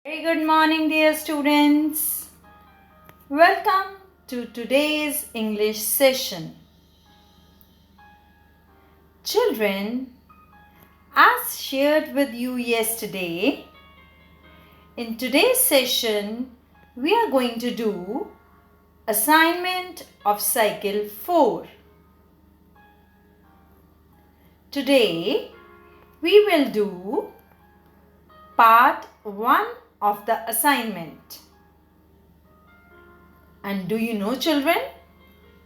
Very good morning, dear students. Welcome to today's English session. Children, as shared with you yesterday, in today's session, we are going to do assignment of cycle 4. Today, we will do part 1 of the assignment. And do you know, children,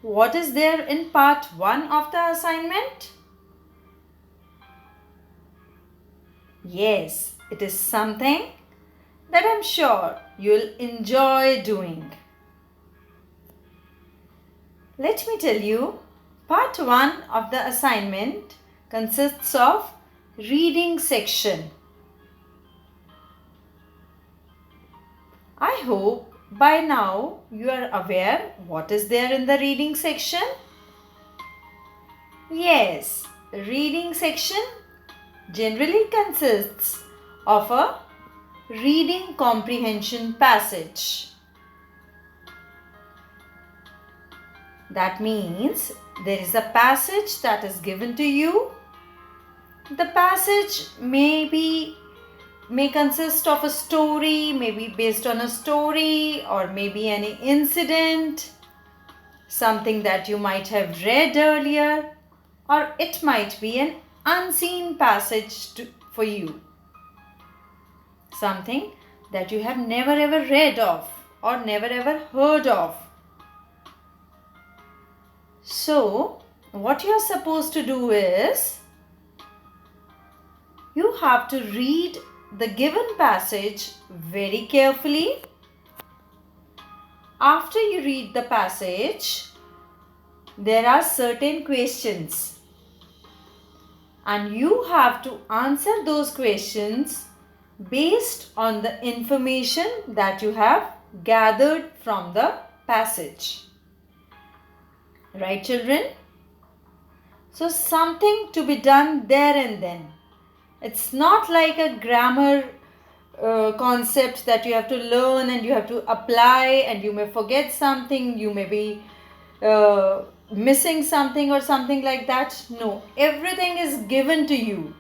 what is there in part 1 of the assignment? Yes, it is something that I'm sure you'll enjoy doing. Let me tell you, part 1 of the assignment consists of reading section. I hope by now you are aware what is there in the reading section. Yes, reading section generally consists of a reading comprehension passage. That means there is a passage that is given to you. The passage may consist of a story, maybe based on a story, or maybe any incident, something that you might have read earlier, or it might be an unseen passage for you. Something that you have never ever read of or never ever heard of. So, what you are supposed to do is, you have to read the given passage very carefully. After you read the passage, there are certain questions and you have to answer those questions based on the information that you have gathered from the passage. Right, children? So something to be done there and then. It's not like a grammar concept that you have to learn and you have to apply and you may forget something, you may be missing something or something like that. No, everything is given to you.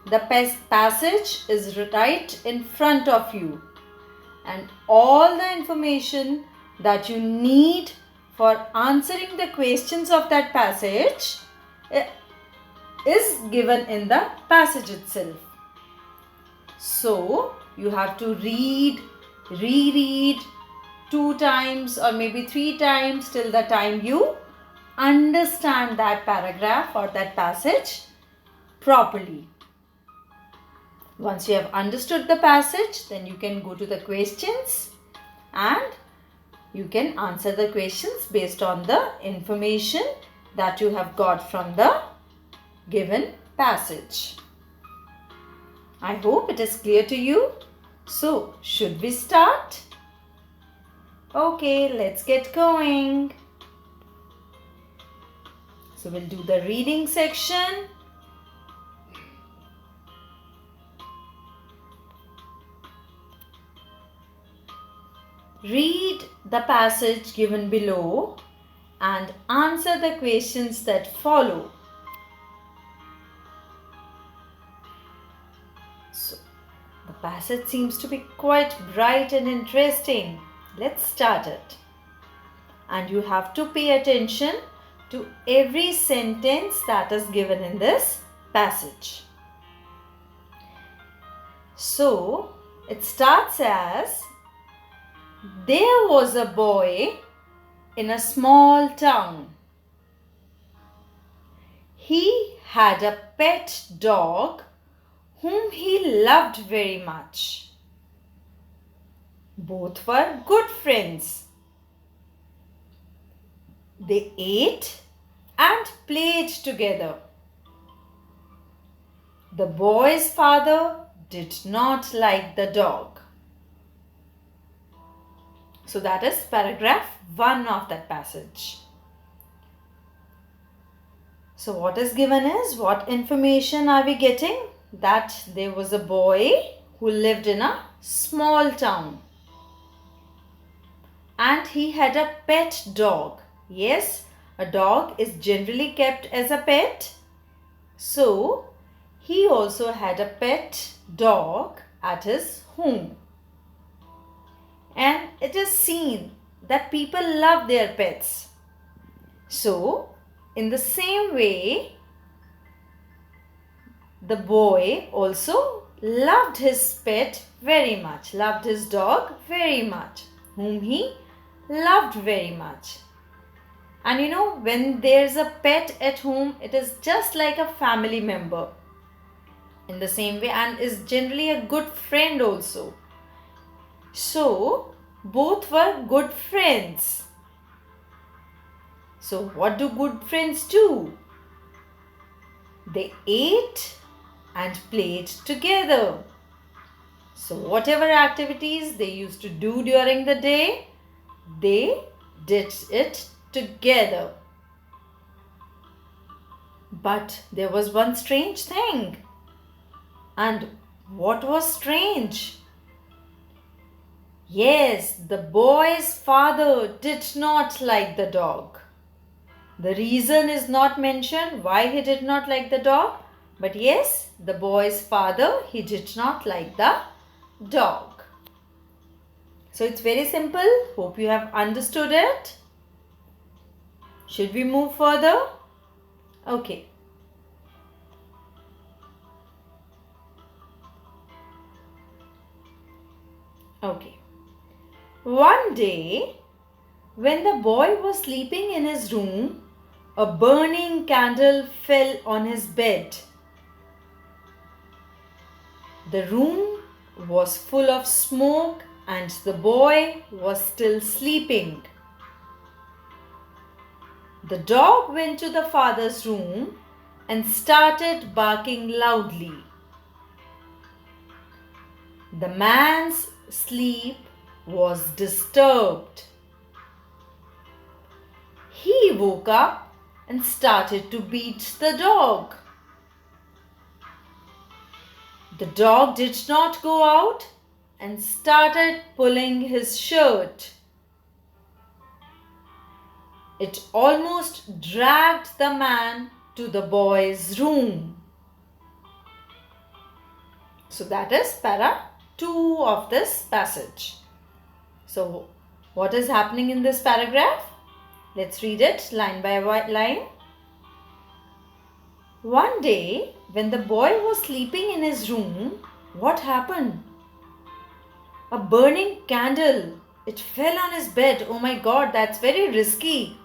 The passage is right in front of you and all the information that you need for answering the questions of that passage is given in the passage itself. So, you have to reread 2 times or maybe 3 times till the time you understand that paragraph or that passage properly. Once you have understood the passage, then you can go to the questions and you can answer the questions based on the information that you have got from the given passage. I hope it is clear to you. So, should we start? Okay, let's get going. So, we'll do the reading section. Read the passage given below and answer the questions that follow. So, the passage seems to be quite bright and interesting. Let's start it. And you have to pay attention to every sentence that is given in this passage. So, it starts as, there was a boy in a small town. He had a pet dog whom he loved very much. Both were good friends. They ate and played together. The boy's father did not like the dog. So that is paragraph 1 of that passage. So what is given is, what information are we getting? That there was a boy who lived in a small town. And he had a pet dog. Yes, a dog is generally kept as a pet. So, he also had a pet dog at his home. And it is seen that people love their pets. So, in the same way, the boy also loved his pet very much, loved his dog very much, whom he loved very much. And you know, when there's a pet at home, it is just like a family member in the same way, and is generally a good friend also. So, both were good friends. So, what do good friends do? They ate and played together. So, whatever activities they used to do during the day, they did it together. But there was one strange thing. And what was strange? Yes, the boy's father did not like the dog. The reason is not mentioned why he did not like the dog. But yes, the boy's father, he did not like the dog. So it's very simple. Hope you have understood it. Should we move further? Okay. Okay. One day, when the boy was sleeping in his room, a burning candle fell on his bed. The room was full of smoke and the boy was still sleeping. The dog went to the father's room and started barking loudly. The man's sleep was disturbed. He woke up and started to beat the dog. The dog did not go out and started pulling his shirt. It almost dragged the man to the boy's room. So that is para 2 of this passage. So what is happening in this paragraph? Let's read it line by line. One day, when the boy was sleeping in his room, what happened? A burning candle. It fell on his bed. Oh my God, that's very risky.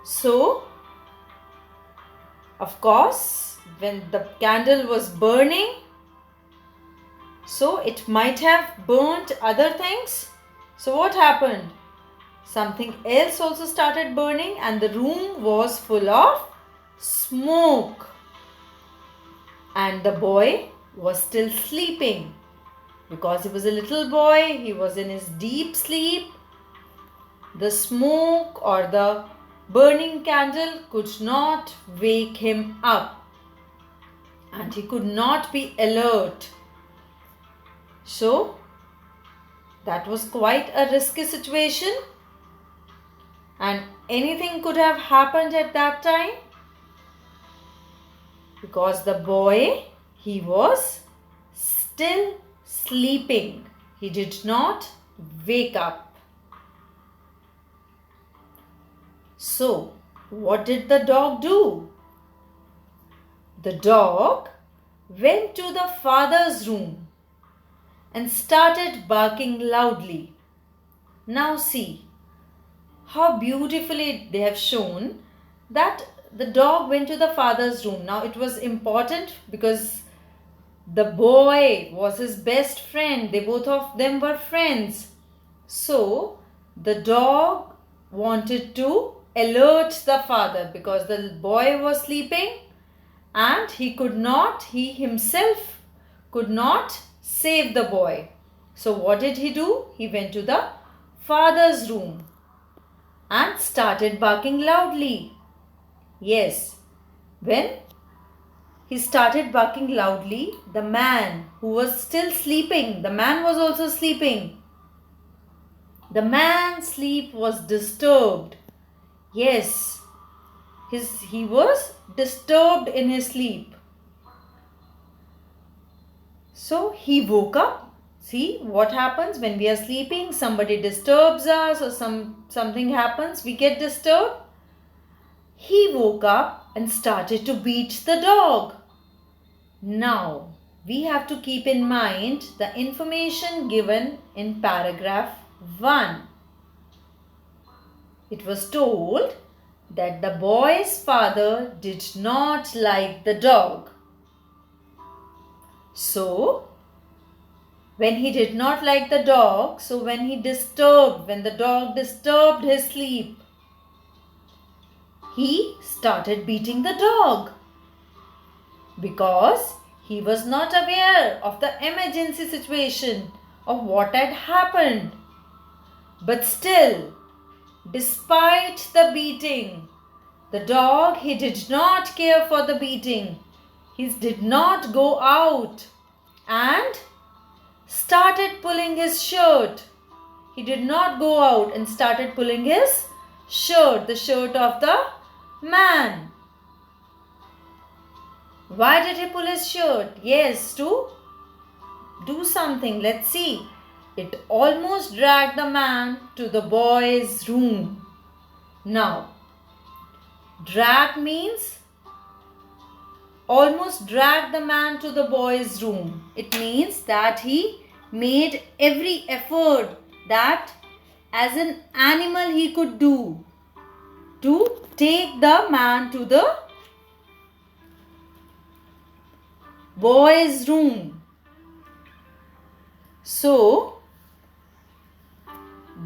So, of course, when the candle was burning, so it might have burnt other things. So what happened? Something else also started burning and the room was full of smoke. And the boy was still sleeping. Because he was a little boy, he was in his deep sleep. The smoke or the burning candle could not wake him up. And he could not be alert. So, that was quite a risky situation. And anything could have happened at that time. Because the boy, he was still sleeping. He did not wake up. So, what did the dog do? The dog went to the father's room and started barking loudly. Now see how beautifully they have shown that the dog went to the father's room. Now it was important because the boy was his best friend. They both of them were friends. So the dog wanted to alert the father because the boy was sleeping and he himself could not save the boy. So what did he do? He went to the father's room and started barking loudly. Yes, when he started barking loudly. The man who was still sleeping, the man was also sleeping. The man's sleep was disturbed. Yes, he was disturbed in his sleep. So he woke up. See what happens when we are sleeping? Somebody disturbs us or something happens. We get disturbed. He woke up and started to beat the dog. Now, we have to keep in mind the information given in paragraph 1. It was told that the boy's father did not like the dog. So, when he did not like the dog, so when the dog disturbed his sleep, he started beating the dog because he was not aware of the emergency situation of what had happened. But still, despite the beating, the dog, he did not care for the beating. He did not go out and started pulling his shirt. He did not go out and started pulling his shirt, the shirt of the man. Why did he pull his shirt? Yes, to do something. Let's see. It almost dragged the man to the boy's room. Now, drag means almost dragged the man to the boy's room. It means that he made every effort that as an animal he could do to take the man to the boy's room. So,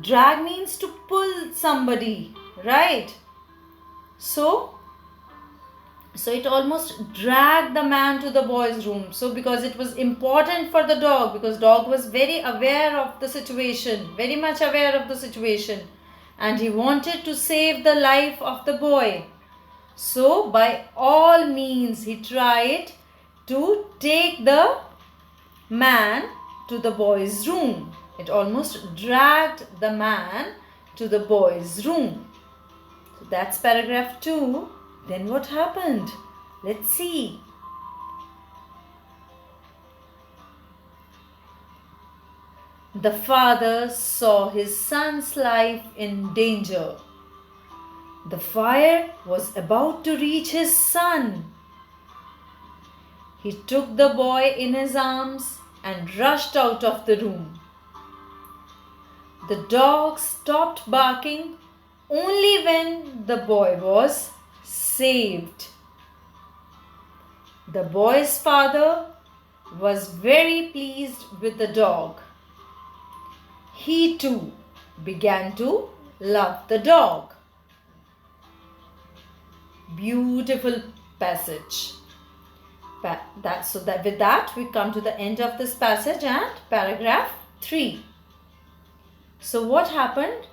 drag means to pull somebody, right? So it almost dragged the man to the boy's room. So because it was important for the dog, because dog was very aware of the situation, very much aware of the situation, and he wanted to save the life of the boy. So by all means he tried to take the man to the boy's room. It almost dragged the man to the boy's room. So that's paragraph 2. Then what happened? Let's see. The father saw his son's life in danger. The fire was about to reach his son. He took the boy in his arms and rushed out of the room. The dog stopped barking only when the boy was saved. The boy's father was very pleased with the dog. He too began to love the dog. Beautiful passage. With that we come to the end of this passage and paragraph 3. So what happened?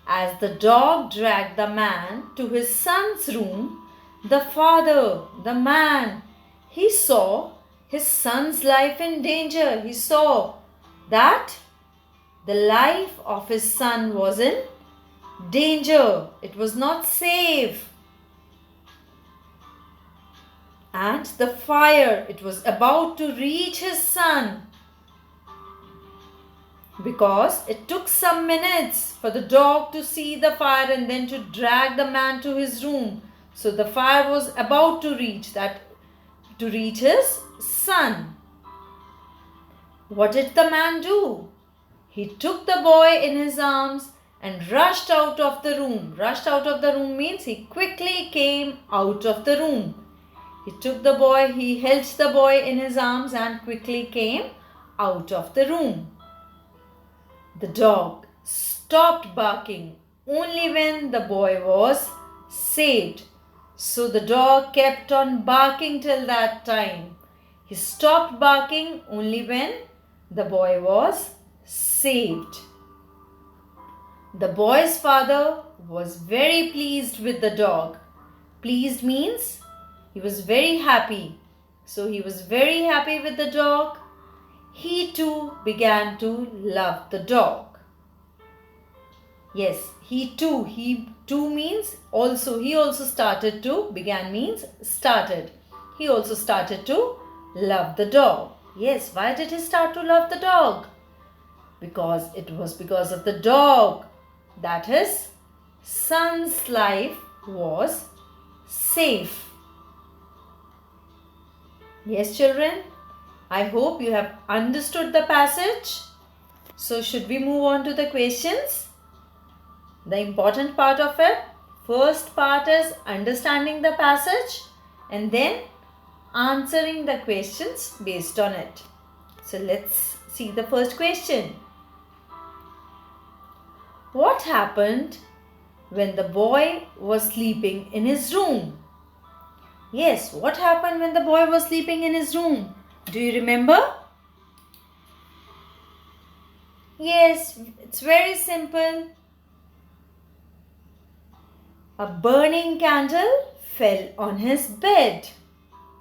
As the dog dragged the man to his son's room, the father, the man, he saw his son's life in danger. He saw that the life of his son was in danger. It was not safe. And the fire, it was about to reach his son. Because it took some minutes for the dog to see the fire and then to drag the man to his room. So the fire was about to reach his son. What did the man do? He took the boy in his arms and rushed out of the room. Rushed out of the room means he quickly came out of the room. He took the boy, he held the boy in his arms and quickly came out of the room. The dog stopped barking only when the boy was saved. So the dog kept on barking till that time. He stopped barking only when the boy was saved. The boy's father was very pleased with the dog. Pleased means he was very happy So he was very happy with the dog. He too began to love the dog. Yes, he too means also. He also started to, began means started. He also started to love the dog. Yes, why did he start to love the dog? Because it was because of the dog that his son's life was safe. Yes, children, I hope you have understood the passage. So should we move on to the questions? The important part of it, first part is understanding the passage and then answering the questions based on it. So let's see the first question. What happened when the boy was sleeping in his room? Yes, what happened when the boy was sleeping in his room? Do you remember? Yes, it's very simple. A burning candle fell on his bed.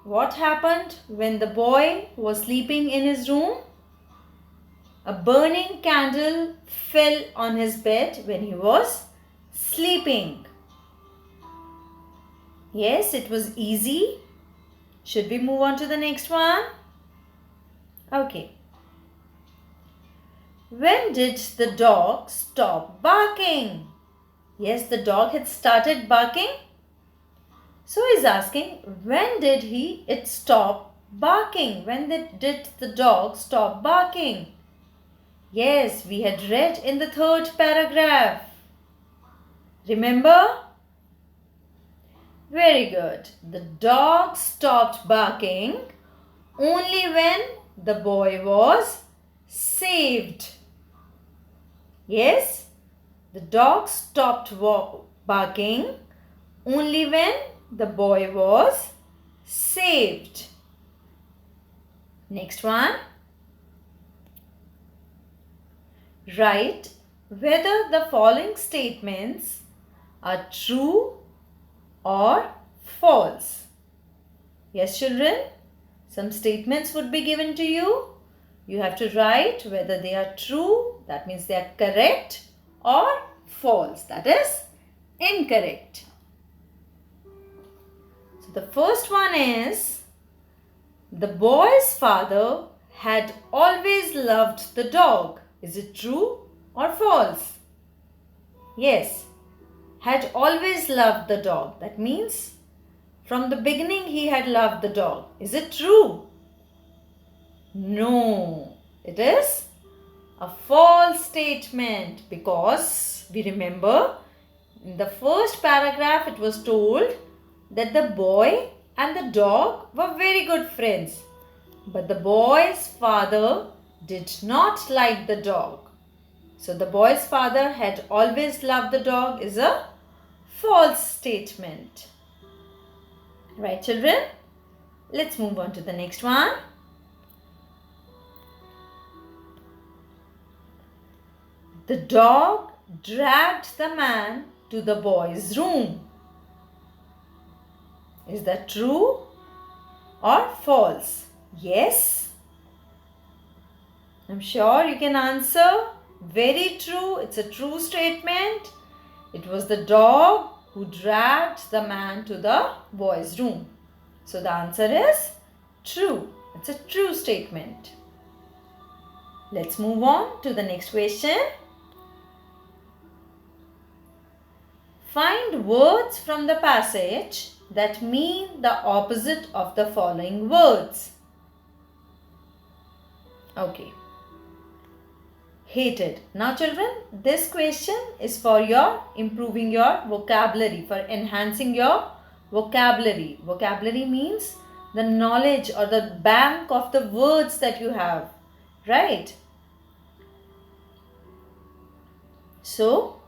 What happened when the boy was sleeping in his room? A burning candle fell on his bed when he was sleeping. Yes, it was easy. Should we move on to the next one? Okay. When did the dog stop barking? Yes, the dog had started barking. So he's asking, when did it stop barking? When did the dog stop barking? Yes, we had read in the third paragraph. Remember? Very good. The dog stopped barking only when the boy was saved. Yes, the dog stopped barking only when the boy was saved. Next one. Write whether the following statements are true or false. Yes, children, some statements would be given to you. You have to write whether they are true, that means they are correct, or false, that is incorrect. So the first one is, the boy's father had always loved the dog. Is it true or false? Yes, had always loved the dog. That means from the beginning he had loved the dog. Is it true? No, it is a false statement, because we remember in the first paragraph it was told that the boy and the dog were very good friends. But the boy's father did not like the dog. So the boy's father had always loved the dog is a false statement. Right, children? Let's move on to the next one. The dog dragged the man to the boy's room. Is that true or false? Yes. I'm sure you can answer. Very true. It's a true statement. It was the dog who dragged the man to the boy's room. So the answer is true. It's a true statement. Let's move on to the next question. Find words from the passage that mean the opposite of the following words. Okay. Hated. Now children, this question is for your improving your vocabulary, for enhancing your vocabulary. Vocabulary means the knowledge or the bank of the words that you have, right? So,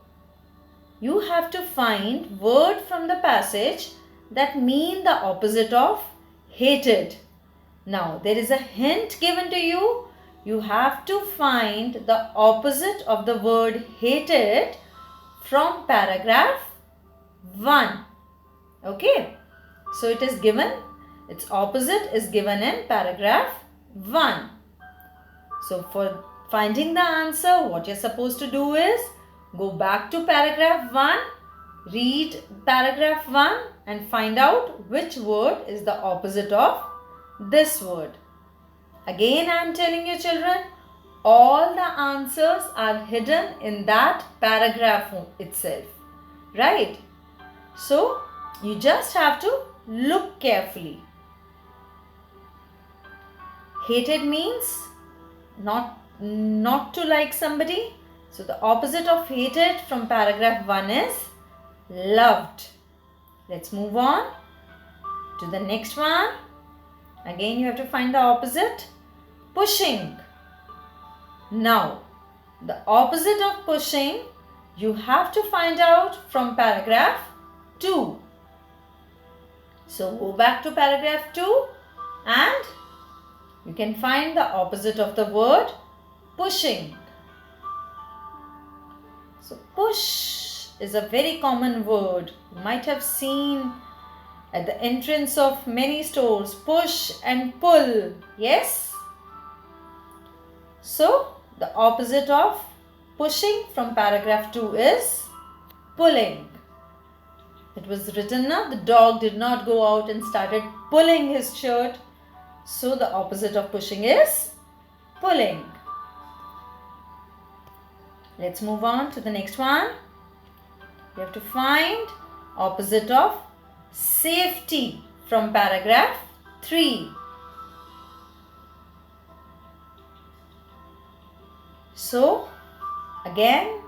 you have to find word from the passage that mean the opposite of hated. Now, there is a hint given to you. You have to find the opposite of the word hated from paragraph 1. Okay. So, it is given its opposite is given in paragraph 1. So for finding the answer, what you're supposed to do is go back to paragraph 1, read paragraph 1 and find out which word is the opposite of this word. Again, I am telling you children, all the answers are hidden in that paragraph itself, right? So you just have to look carefully. Hated means not to like somebody. So the opposite of hated from paragraph 1 is loved. Let's move on to the next one. Again, you have to find the opposite. Pushing. Now, the opposite of pushing you have to find out from paragraph 2. So go back to paragraph 2 and you can find the opposite of the word pushing. So push is a very common word. You might have seen at the entrance of many stores, push and pull. Yes? So the opposite of pushing from paragraph 2 is pulling. It was written now, the dog did not go out and started pulling his shirt. So the opposite of pushing is pulling. Let's move on to the next one. You have to find opposite of safety from paragraph 3. So again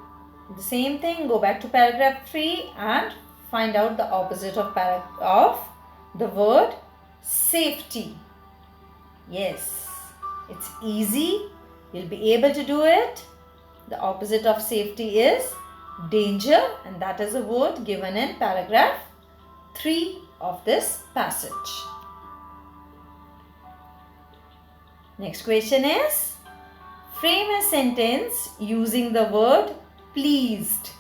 the same thing, go back to paragraph 3 and find out the opposite of the word safety. Yes, it's easy. You'll be able to do it. The opposite of safety is danger, and that is a word given in paragraph 3 of this passage. Next question is, frame a sentence using the word pleased.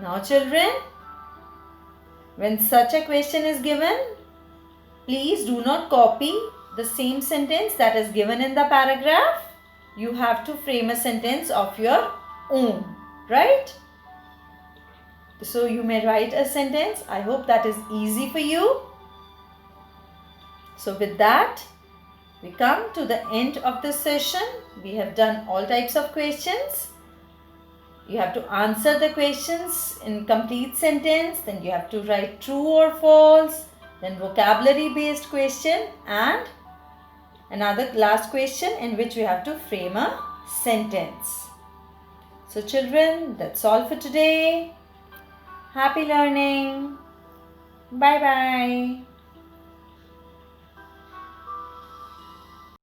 Now children, when such a question is given, please do not copy the same sentence that is given in the paragraph. You have to frame a sentence of your own, right? So you may write a sentence. I hope that is easy for you. So with that, we come to the end of this session. We have done all types of questions. You have to answer the questions in complete sentence. Then you have to write true or false. Then vocabulary based question and another last question in which we have to frame a sentence. So children, that's all for today. Happy learning. Bye bye.